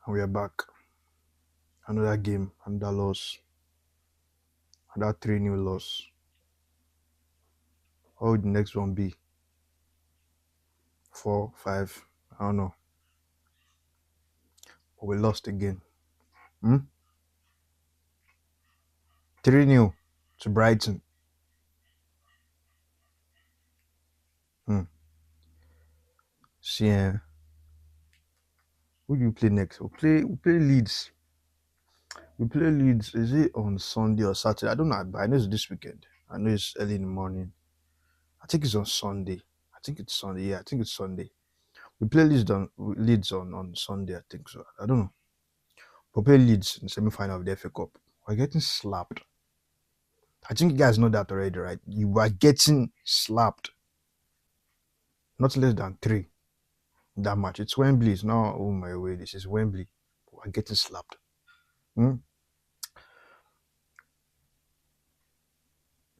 And we are back. Another game, another loss, another 3 new loss. What would the next one be? 4, 5, I don't know. But we lost again. 3 new to Brighton. Hmm. See, who do you play next? We play Leeds. We play Leeds. Is it on Sunday or Saturday? I don't know, but I know it's this weekend. I know it's early in the morning. I think it's on Sunday. I think it's Sunday. Yeah, I think it's Sunday. We play Leeds on Sunday, I think so. I don't know. We play Leeds in the semi-final of the FA Cup. We're getting slapped. I think you guys know that already, right? You are getting slapped. Not less than 3 that match. It's Wembley. It's not, oh my way, this is Wembley. We're getting slapped.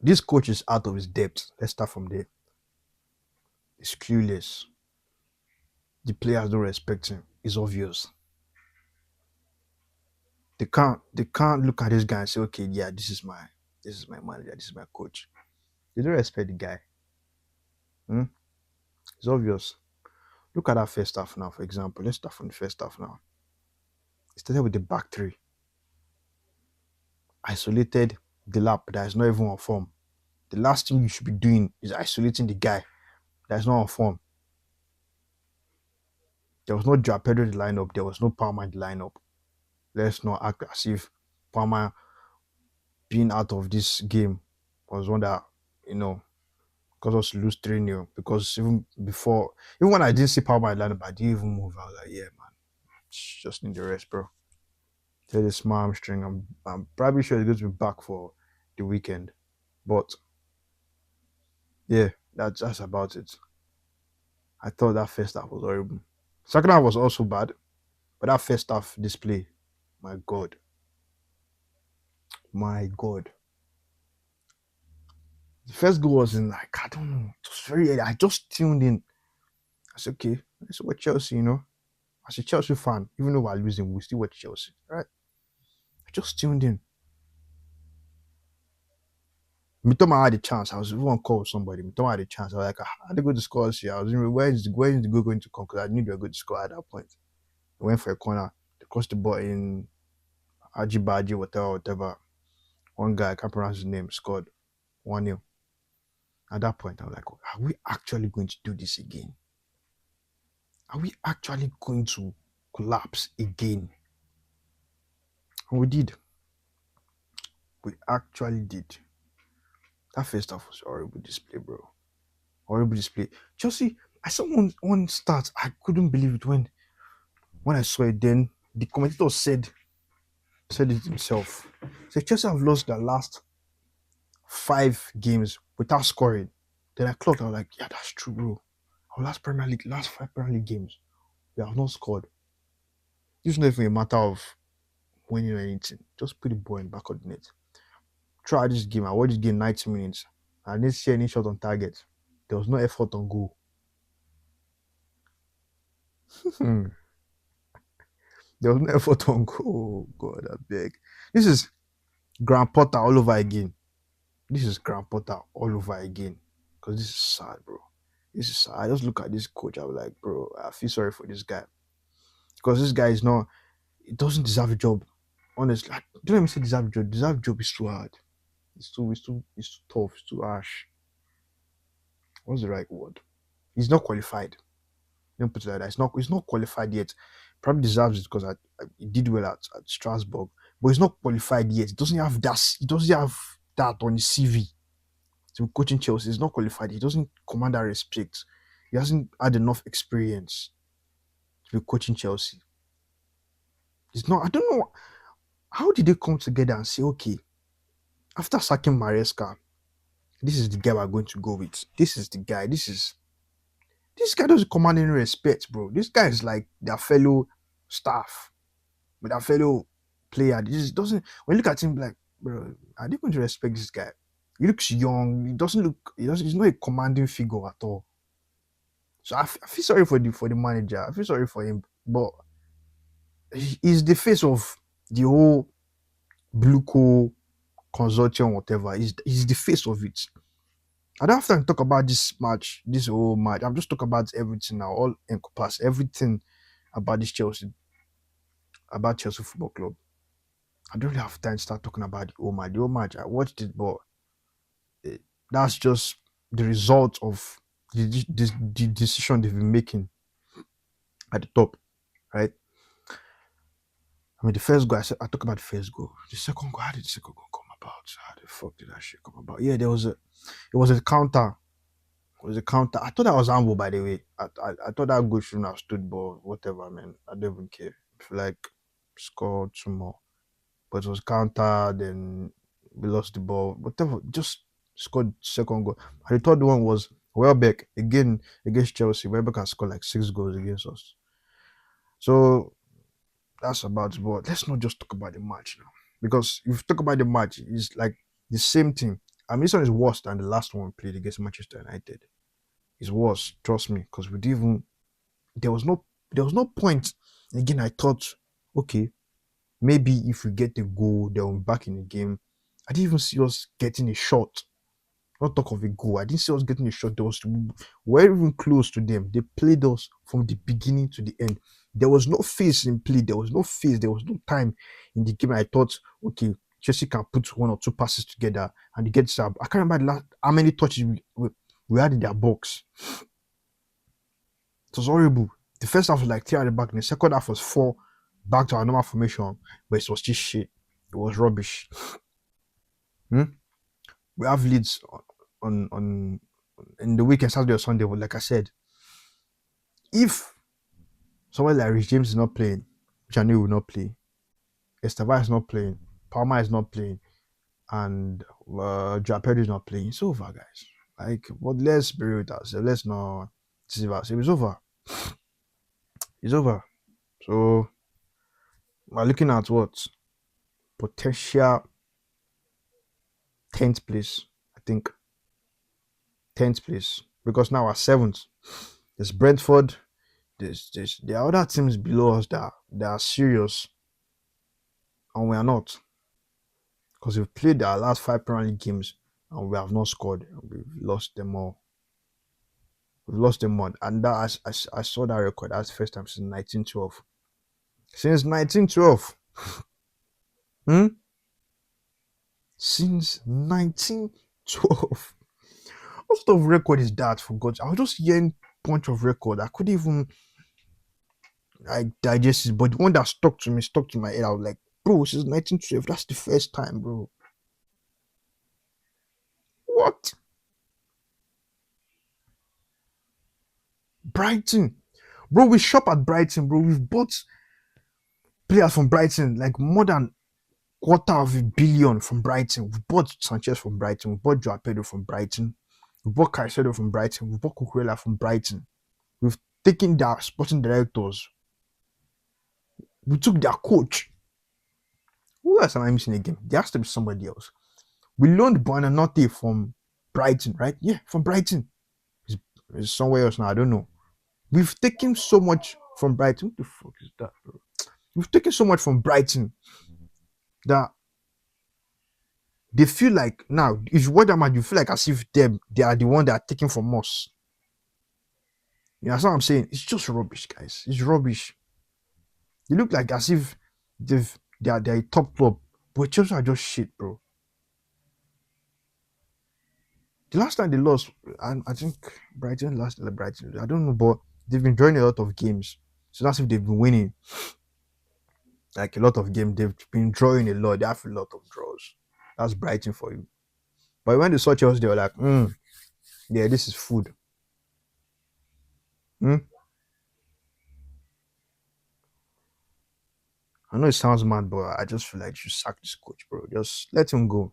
This coach is out of his depth. Let's start from there. He's clueless. The players don't respect him. It's obvious. They can't look at this guy and say, okay, yeah, this is my manager, this is my coach. They don't respect the guy. It's obvious. Look at that first half now, for example. Let's start from the first half now. It started with the back 3. Isolated the lap that is not even on form. The last thing you should be doing is isolating the guy that is not on form. There was no Joao Pedro in the lineup. There was no Palmer in the lineup. Let's not act as if Palmer being out of this game was one that, caused us to lose 3-0. Because even when I didn't see Palmer in the lineup, I didn't even move. I was like, yeah, man, just need the rest, bro. Tell this small hamstring. I'm probably sure he's going to be back for the weekend. But yeah, that's about it. I thought that first half was horrible. Second half was also bad, but that first half display, my God. The first goal was in, like, I don't know, it was very early. I just tuned in. I said, okay, let's watch Chelsea, As a Chelsea fan, even though we're losing, we still watch Chelsea, right? I just tuned in. Mitoma had a chance. I was even on call with somebody. Mitoma had a chance. I was like, how they go to score here? I was in, where is the goal going to come? Because I knew they were going to score at that point. I went for a corner. They crossed the ball in Ajibaji, whatever. One guy, I can't pronounce his name, scored 1-0. At that point, I was like, are we actually going to do this again? Are we actually going to collapse again? And we did. We actually did. That first half was a horrible display, bro. Horrible display. Chelsea, I saw one start. I couldn't believe it when I saw it. Then the commentator said it himself. So Chelsea have lost their last 5 games without scoring. Then I clocked. I was like, yeah, that's true, bro. Our last 5 Premier League games, we have not scored. It's not even a matter of winning or anything. Just put the ball in the back of the net. Try this game. I watched this game 90 minutes. I didn't see any shot on target. There was no effort on goal. There was no effort on goal. Oh, God, I beg. This is Graham Potter all over again. Because this is sad, bro. This is sad. I just look at this coach. I was like, bro, I feel sorry for this guy. Because this guy is not, he doesn't deserve a job. Honestly, don't let me say deserve a job. Deserve a job is too hard. It's too tough. It's too harsh. What's the right word? He's not qualified. Don't put it like that. He's not qualified yet. Probably deserves it because he did well at Strasbourg, but he's not qualified yet. He doesn't have that on his CV. To be coaching Chelsea, he's not qualified. He doesn't command that respect. He hasn't had enough experience to be coaching Chelsea. He's not. I don't know. How did they come together and say, okay, after sacking Maresca, this is the guy we're going to go with. This is the guy. This guy doesn't command any respect, bro. This guy is like their fellow staff, but their fellow player. This doesn't. When you look at him, like, bro, are they going to respect this guy? He looks young. He's not a commanding figure at all. So I feel sorry for the manager. I feel sorry for him, but He's the face of the whole Blueco consortium, whatever. He's the face of it. I don't have time to talk about this match, this whole match. I'm just talking about everything now, all encompass everything about this Chelsea, about Chelsea Football Club. I don't really have time to start talking about the whole match. The whole match, I watched it, but eh, that's just the result of the decision they've been making at the top, right? I mean, the first goal, I talk about the first goal. The second goal, how did the second goal come about? How the fuck did that shit come about? Yeah, it was a counter. It was a counter. I thought that was handball, by the way. I thought that goal shouldn't have stood, but whatever, man. I don't even care. I feel like score two more. But it was counter, then we lost the ball. Whatever, just scored second goal. And the third one was Welbeck, again, against Chelsea. Welbeck has scored like 6 goals against us. So that's about it. But let's not just talk about the match now. Because if you talk about the match, it's like the same thing. I mean, this one is worse than the last one we played against Manchester United. It's worse, trust me, because we didn't even there was no point. Again, I thought, okay, maybe if we get a goal, they'll be back in the game. I didn't even see us getting a shot. Not talk of a goal. I didn't see us getting a shot. We're even close to them. They played us from the beginning to the end. There was no phase in play. There was no phase. There was no time in the game. I thought, okay, Chelsea can put one or two passes together and they get sub. I can't remember how many touches we had in their box. It was horrible. The first half was like 3 at the back, and the second half was 4 back to our normal formation, but it was just shit. It was rubbish. We have leads on in the weekend, Saturday or Sunday, but like I said, if someone like Rich James is not playing, which I knew will not play, Esteva is not playing, Palmer is not playing, and Joao Pedro is not playing, it's over, guys. Like, but let's be real with ourselves. Let's not deceive ourselves. It's over. It's over. So we're looking at what potential 10th place, I think. 10th place, because now we're 7th. There's Brentford. There are other teams below us that are serious, and we are not, because we've played our last 5 Premier League games and we have not scored. We've lost them all. And that I saw that record. That's the first time since 1912. Since 1912. Since 1912. What sort of record is that, for God? I was just hearing bunch of record. I couldn't even digest it, but the one that stuck to my head. I was like, bro, since 1912, that's the first time, bro. What? Brighton. Bro, we shop at Brighton, bro. We've bought players from Brighton, like more than $250 million from Brighton. We bought Sanchez from Brighton. We bought Joao Pedro from Brighton. We bought Caicedo from Brighton. We bought Cucurella from Brighton. We've taken their sporting directors. We took their coach. Who else am I missing again? There has to be somebody else. We loaned Buonanotte from Brighton, right? Yeah, from Brighton. It's somewhere else now. I don't know. We've taken so much from Brighton. What the fuck is that, bro? We've taken so much from Brighton that they feel like now, if you watch that match, you feel like as if they are the one that are taking from us. You know what I'm saying? It's just rubbish, guys. It's rubbish. They look like as if they're a top club, but Chelsea are just shit, bro. The last time they lost, I think Brighton lost to Brighton. I don't know, but they've been drawing a lot of games. So that's if they've been winning. Like a lot of games, they've been drawing a lot. They have a lot of draws. That's Brighton for you. But when they saw Chelsea, they were like, yeah, this is food. I know it sounds mad, but I just feel like you should sack this coach, bro. Just let him go.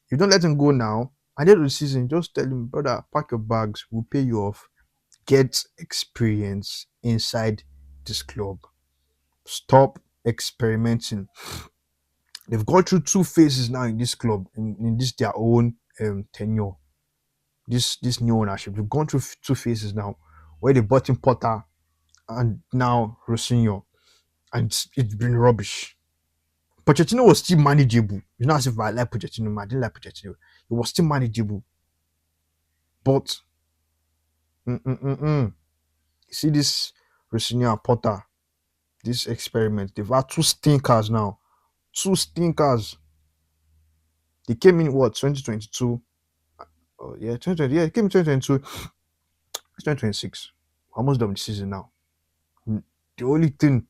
If you don't let him go now, at the end of the season, just tell him, brother, pack your bags, we'll pay you off. Get experience inside this club. Stop experimenting. They've gone through 2 phases now in this club, in this their own tenure. This new ownership. They've gone through 2 phases now, where they bought in Potter and now Rosenior. and it's been rubbish. Pochettino was still manageable. It's not as if I like Pochettino, I didn't like Pochettino. It was still manageable. But you see this Rosenior and Potter, this experiment, they've had two stinkers now. Two stinkers. They came in what 2022? Oh yeah, 2020. Yeah, it came in 2022. It's 2026. Almost done with the season now. The only thing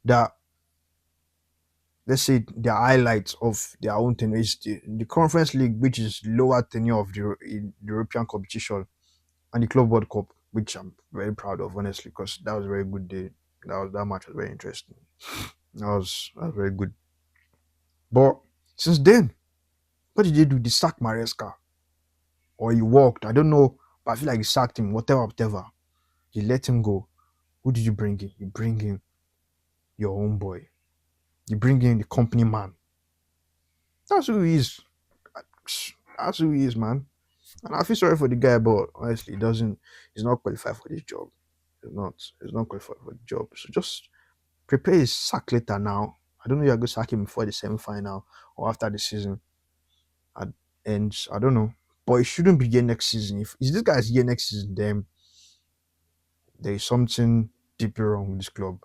that, let's say, the highlights of their own tenure is the Conference League, which is lower tenure of the European competition, and the Club World Cup, which I'm very proud of, honestly, because that was a very good day. That match was very interesting. That was very good. But since then, what did they do? They sacked Maresca, or he walked. I don't know, but I feel like he sacked him. Whatever, whatever. He let him go. Who did you bring in? You bring in your own boy. You bring in the company man. That's who he is. That's who he is, man. And I feel sorry for the guy, but honestly, he doesn't. He's not qualified for this job. He's not. He's not qualified for the job. So just prepare his sack later now. I don't know if you're going to sack him before the semi-final or after the season ends. I don't know. But it shouldn't be here next season. If this guy's here next season, then there is something deeply wrong with this club.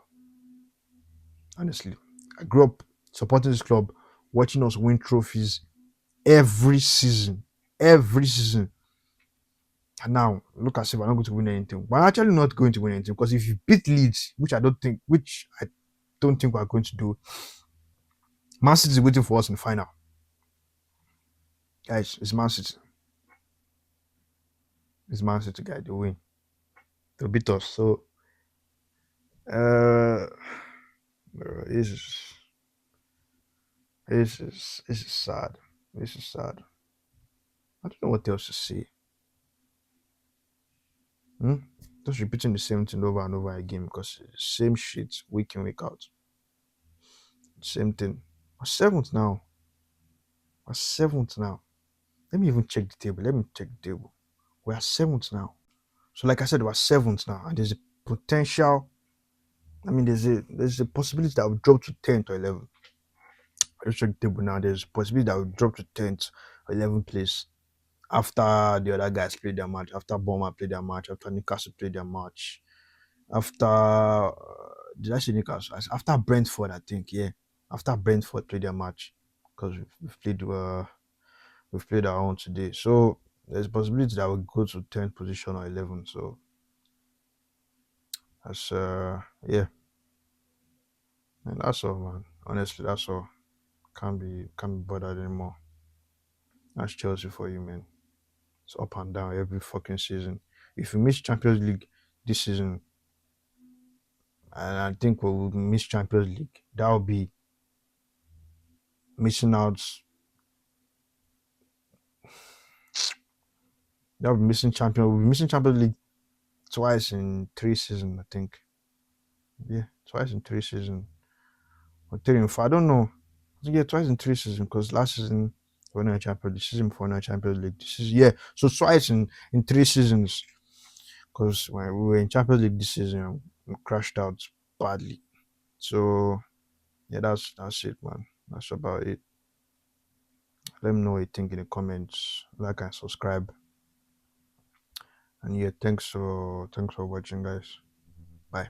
Honestly, I grew up supporting this club, watching us win trophies every season. Every season. And now, look as if we're not going to win anything. We're actually not going to win anything because if you beat Leeds, which I don't think we're going to do, Man City is waiting for us in the final. Guys, it's Man City. It's Man City, guys. They win. They'll beat us. So, uh, this is sad. This is sad. I don't know what else to say. Just repeating the same thing over and over again because it's the same shit week in, week out. Same thing. We're seventh now. We're seventh now. Let me even check the table. We are seventh now. So, like I said, we're seventh now, and there's a potential. I mean, there's a possibility that we'll drop to 10th or 11th. I just check the table now. There's a possibility that we'll drop to 10th or 11th place after the other guys played their match, after Bournemouth played their match, after Newcastle played their match, after did I say Newcastle? After Brentford, I think, yeah. After Brentford played their match, because we've played our own today. So there's a possibility that we'll go to 10th position or 11th. So that's yeah. And that's all, man. Honestly, that's all. Can't be bothered anymore. That's Chelsea for you, man. It's up and down every fucking season. If you miss Champions League this season, and I think we will miss Champions League, that will be missing out. That will be missing champion. We'll be missing Champions League twice in 3 seasons, I think. Yeah, twice in 3 seasons. Or 3 and 4. I don't know. I think, yeah, twice in 3 seasons because last season we won a Champions League. Season before a Champions League. This is yeah. So twice in 3 seasons. Because when we were in Champions League this season, we crashed out badly. So yeah, that's it, man. That's about it. Let me know what you think in the comments. Like and subscribe. And yeah, thanks for watching, guys. Bye.